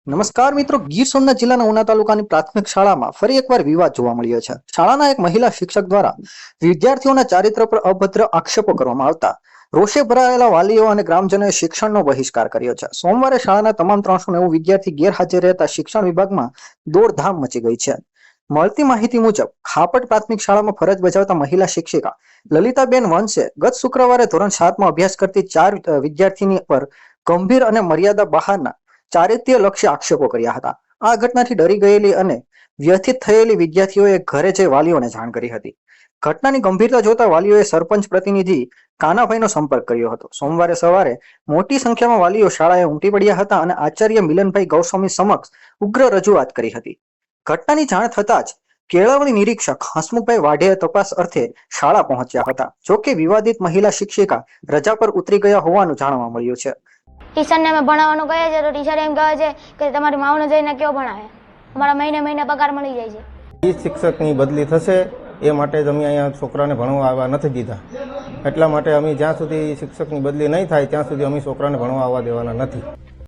નમસ્કાર મિત્રો, ગીર સોમનાથ જિલ્લાના ઉના તાલુકાની પ્રાથમિક શાળામાં ફરી એકવાર વિવાદ જોવા મળ્યો છે. શાળાના એક મહિલા શિક્ષક દ્વારા વિદ્યાર્થીઓના ચારિત્ર પર અભદ્ર આક્ષેપો કરવામાં આવતા રોષે ભરાયેલા વાલીઓ અને ગ્રામજનોએ શિક્ષણનો બહિષ્કાર કર્યો છે. સોમવારે શાળાના તમામ 390 વિદ્યાર્થી ગેરહાજર રહેતા શિક્ષણ વિભાગમાં દોડધામ મચી ગઈ છે. મળતી માહિતી મુજબ ખાપટ પ્રાથમિક શાળામાં ફરજ બજાવતા મહિલા શિક્ષિકા લલિતાબેન વંશે ગત શુક્રવારે ધોરણ 7માં અભ્યાસ કરતી 4 વિદ્યાર્થીની પર ગંભીર અને મર્યાદા બહારના ચારિત્ર્ય લક્ષ્ય આક્ષેપો કર્યા હતા. આ ઘટનાથી ડરી ગયેલી અને વ્યથિત થયેલી વિદ્યાર્થીઓએ ઘરે જઈ વાલીઓને જાણ કરી હતી. ઘટનાની ગંભીરતા જોતા વાલીઓએ સરપંચ પ્રતિનિધિ કાનાભાઈનો સંપર્ક કર્યો હતો. સોમવારે સવારે મોટી સંખ્યામાં વાલીઓ શાળાએ ઉમટી પડ્યા હતા અને આચાર્ય મિલનભાઈ ગૌસ્વામી સમક્ષ ઉગ્ર રજૂઆત કરી હતી. ઘટનાની જાણ થતાં જ કેળવણી નિરીક્ષક હસમુખભાઈ વાઢેર તપાસ અર્થે શાળા પહોંચ્યા હતા. જોકે વિવાદિત મહિલા શિક્ષિકા રજા પર ઉતરી ગયા હોવાનું જાણવા મળ્યું છે. ટીચરને અમે ભણાવવાનું કહે છે તો ટીચર એમ કહે છે કે તમારી માવને જઈને કેવો ભણાવે, અમારા મહિને મહિને પગાર મળી જાય છે. ઈ શિક્ષકની બદલી થશે એ માટે જ અમે અહીંયા છોકરાને ભણવા આવવા નથી દીધા. એટલા માટે અમે જ્યાં સુધી શિક્ષકની બદલી નહીં થાય ત્યાં સુધી અમે છોકરાને ભણવા આવવા દેવાના નથી.